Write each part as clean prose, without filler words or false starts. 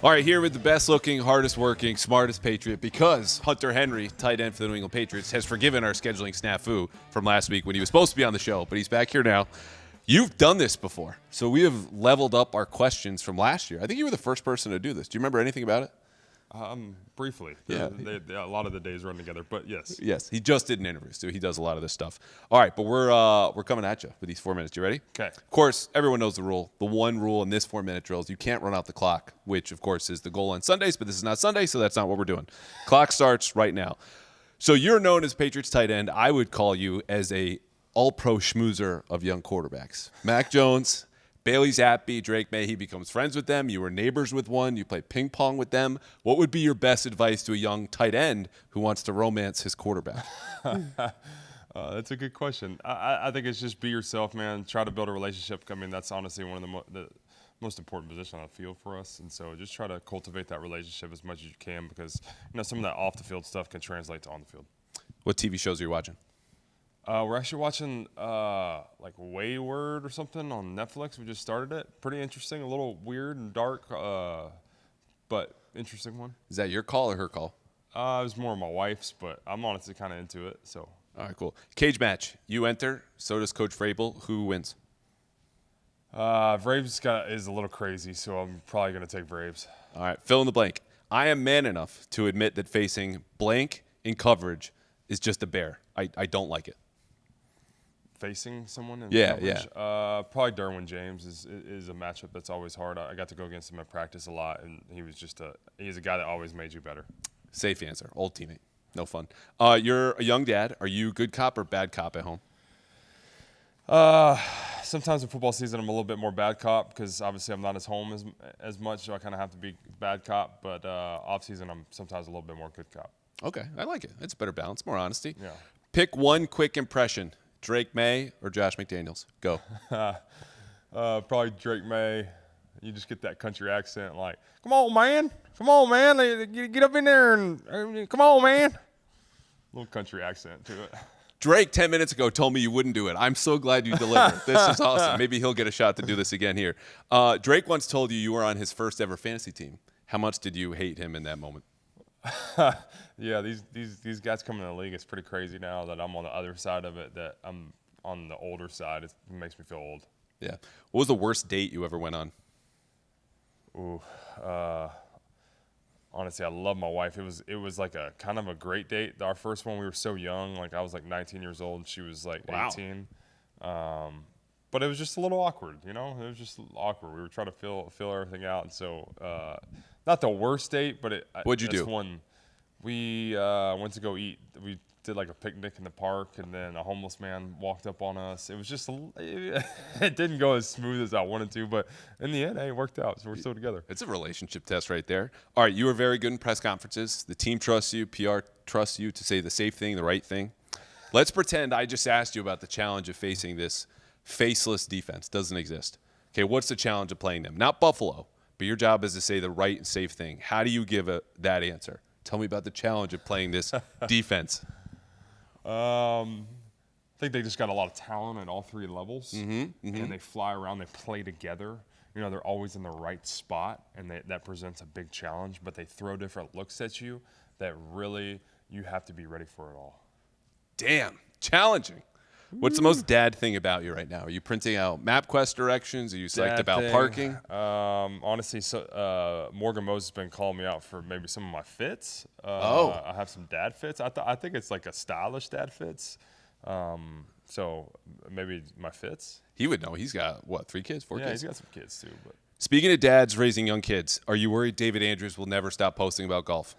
All right, here with the best-looking, hardest-working, smartest Patriot, because Hunter Henry, tight end for the New England Patriots, has forgiven our scheduling snafu from last week when he was supposed to be on the show, but he's back here now. You've done this before, so we have leveled up our questions from last year. I think you were the first person to do this. Do you remember anything about it? Briefly. Yeah. A lot of the days run together, but yes. Yes, he just did an interview, so he does a lot of this stuff. All right, but we're coming at you with these 4 minutes. You ready? Okay. Of course, everyone knows the rule. The one rule in this 4-minute drill is you can't run out the clock, which, of course, is the goal on Sundays, but this is not Sunday, so that's not what we're doing. Clock starts right now. So you're known as Patriots tight end. I would call you as a all-pro schmoozer of young quarterbacks. Mac Jones, Bailey Zappi, Drake Maye, he becomes friends with them. You were neighbors with one. You played ping pong with them. What would be your best advice to a young tight end who wants to romance his quarterback? That's a good question. I think it's just be yourself, man. Try to build a relationship. I mean, that's honestly one of the most important positions on the field for us. And so just try to cultivate that relationship as much as you can because, some of that off-the-field stuff can translate to on the field. What TV shows are you watching? We're actually watching like Wayward or something on Netflix. We just started it. Pretty interesting, a little weird and dark, but interesting one. Is that your call or her call? It was more my wife's, but I'm honestly kind of into it. So. All right, cool. Cage match. You enter. So does Coach Vrabel. Who wins? Braves is a little crazy, so I'm probably going to take Braves. All right, fill in the blank. I am man enough to admit that facing blank in coverage is just a bear. I don't like it. Facing someone in coverage? Probably Derwin James is a matchup that's always hard. I got to go against him in practice a lot, and he's a guy that always made you better. Safe answer. Old teammate. No fun. You're a young dad. Are you good cop or bad cop at home? Sometimes in football season I'm a little bit more bad cop because obviously I'm not as home as much, so I kind of have to be bad cop. But off season I'm sometimes a little bit more good cop. Okay, I like it. It's a better balance, more honesty. Yeah. Pick one quick impression. Drake Maye or Josh McDaniels? Go. Probably Drake Maye. You just get that country accent like, come on, man. Come on, man. Get up in there and come on, man. Little country accent to it. Drake 10 minutes ago told me you wouldn't do it. I'm so glad you delivered. This is awesome. Maybe he'll get a shot to do this again here. Drake once told you were on his first ever fantasy team. How much did you hate him in that moment? Yeah, these guys coming in the league, it's pretty crazy now that I'm on the other side of it, that I'm on the older side. It makes me feel old. Yeah. What was the worst date you ever went on? Ooh, honestly, I love my wife. It was like a kind of a great date. Our first one, we were so young. Like I was like 19 years old, and she was like 18. But it was just a little awkward, It was just awkward. We were trying to fill everything out, and so not the worst date, but what'd you do? One, we went to go eat. We did like a picnic in the park, and then a homeless man walked up on us. It was just it didn't go as smooth as I wanted to, but in the end, it worked out. So we're still together. It's a relationship test right there. All right, you were very good in press conferences. The team trusts you. PR trusts you to say the safe thing, the right thing. Let's pretend I just asked you about the challenge of facing this faceless defense. Doesn't exist. Okay, what's the challenge of playing them? Not Buffalo, but your job is to say the right and safe thing. How do you give that answer? Tell me about the challenge of playing this defense. I think they just got a lot of talent at all three levels, and they fly around. They play together. They're always in the right spot, and that presents a big challenge. But they throw different looks at you that really you have to be ready for it all. Damn, challenging. What's the most dad thing about you right now? Are you printing out MapQuest directions? Are you psyched about parking? Honestly, Morgan Moses has been calling me out for maybe some of my fits. I have some dad fits. I think it's like a stylish dad fits. So maybe my fits. He would know. He's got, 3 kids, 4 kids? Yeah, he's got some kids too. But. Speaking of dads raising young kids, are you worried David Andrews will never stop posting about golf?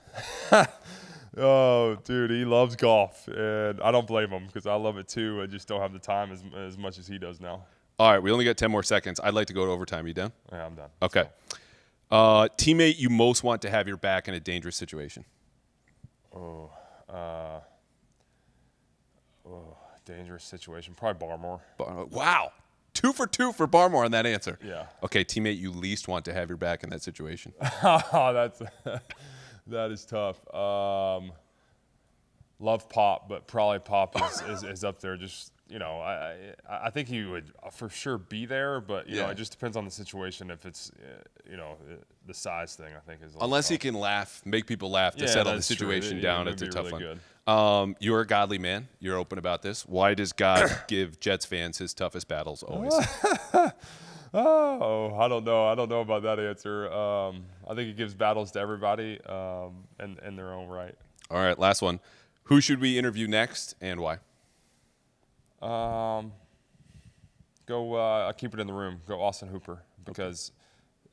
Oh, dude, he loves golf, and I don't blame him because I love it too. I just don't have the time as much as he does now. All right, we only got 10 more seconds. I'd like to go to overtime. You done? Yeah, I'm done. Okay. Teammate you most want to have your back in a dangerous situation? Dangerous situation. Probably Barmore. Wow. 2 for 2 for Barmore on that answer. Yeah. Okay, teammate you least want to have your back in that situation? That is tough. Love Pop, but probably Pop is up there. Just I think he would for sure be there, but you know, it just depends on the situation. If it's the size thing, I think is unless he can make people laugh to settle the situation down. It's a tough one. You're a godly man. You're open about this. Why does God give Jets fans his toughest battles always? Oh, I don't know. I don't know about that answer. I think he gives battles to everybody in their own right. All right, last one. Who should we interview next and why? I'll keep it in the room. Go Austin Hooper because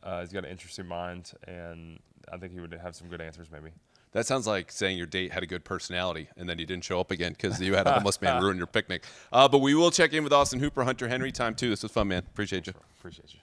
he's got an interesting mind, and I think he would have some good answers maybe. That sounds like saying your date had a good personality, and then you didn't show up again because you had a homeless man ruin your picnic. But we will check in with Austin Hooper, Hunter Henry, time 2. This was fun, man. Appreciate you. Appreciate you.